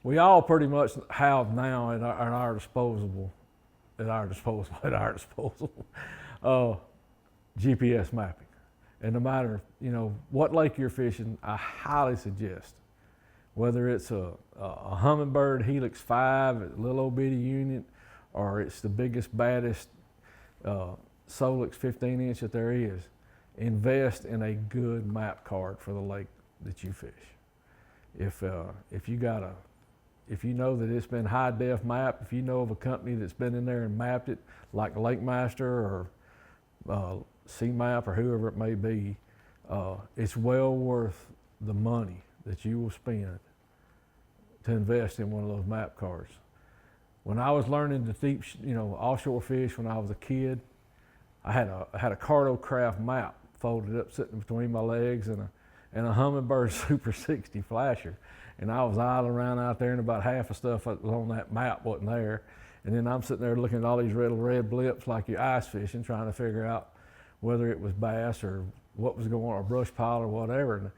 We all pretty much have now at our disposal, GPS mapping. And no matter what lake you're fishing, I highly suggest, whether it's a Humminbird Helix 5, a little old bitty unit, or it's the biggest, baddest Solix 15-inch that there is, invest in a good map card for the lake that you fish. If you know that it's been high def mapped, if you know of a company that's been in there and mapped it, like Lake Master or C-Map or whoever it may be, it's well worth the money that you will spend to invest in one of those map cards. When I was learning to deep, offshore fish when I was a kid, I had a Cartocraft map folded up sitting between my legs and a Humminbird Super 60 flasher. And I was idling around out there, and about half the stuff that was on that map wasn't there. And then I'm sitting there looking at all these red blips like you're ice fishing, trying to figure out whether it was bass or what was going on, or brush pile or whatever. And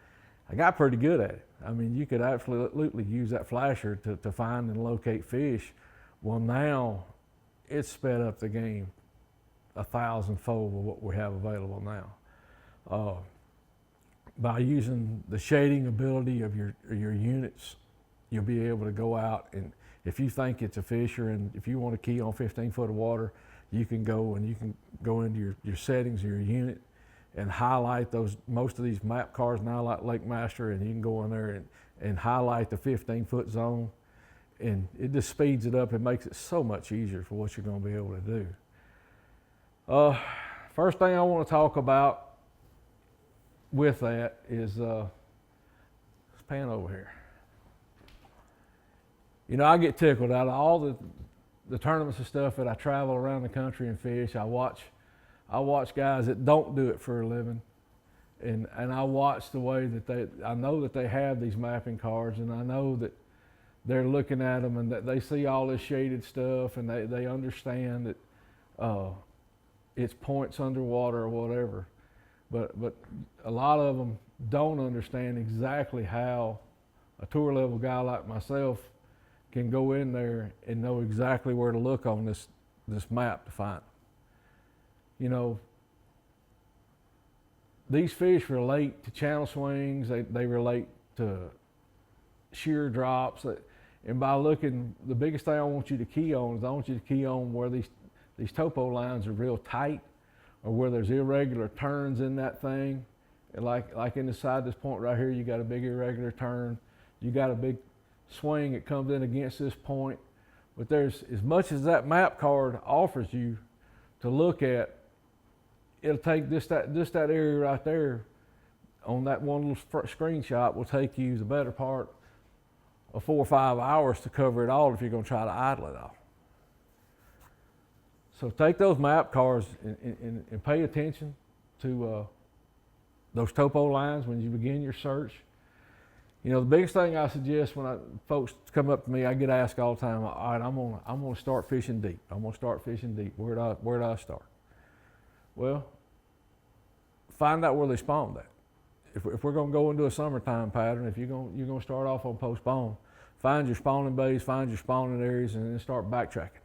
I got pretty good at it. I mean, you could absolutely use that flasher to find and locate fish. Well, now it's sped up the game 1,000-fold of what we have available now. By using the shading ability of your units, you'll be able to go out, and if you think it's a fisher and if you want to key on 15 foot of water, you can go into your settings of your unit and highlight those. Most of these map cards now, like Lake Master, and you can go in there and highlight the 15-foot zone, and it just speeds it up and makes it so much easier for what you're going to be able to do. First thing I want to talk about with that is, let's pan over here. I get tickled out of all the tournaments and stuff that I travel around the country and fish. I watch guys that don't do it for a living, and I watch the way that I know that they have these mapping cards, and I know that they're looking at them and that they see all this shaded stuff, and they understand that it's points underwater or whatever. But a lot of them don't understand exactly how a tour level guy like myself can go in there and know exactly where to look on this map to find them. These fish relate to channel swings, they relate to shear drops, and by looking, the biggest thing I want you to key on is I want you to key on where these topo lines are real tight, or where there's irregular turns in that thing. Like in the side of this point right here, you got a big irregular turn. You got a big swing that comes in against this point. But there's, as much as that map card offers you to look at, it'll take just that area right there on that one little screenshot will take you the better part of 4 or 5 hours to cover it all if you're going to try to idle it all. So take those map cards and pay attention to those topo lines when you begin your search. The biggest thing I suggest when folks come up to me, I get asked all the time, all right, I'm gonna start fishing deep. I'm gonna start fishing deep. Where do I start? Well, find out where they spawned at. If we're gonna go into a summertime pattern, if you're gonna start off on postpone, find your spawning bays, find your spawning areas, and then start backtracking.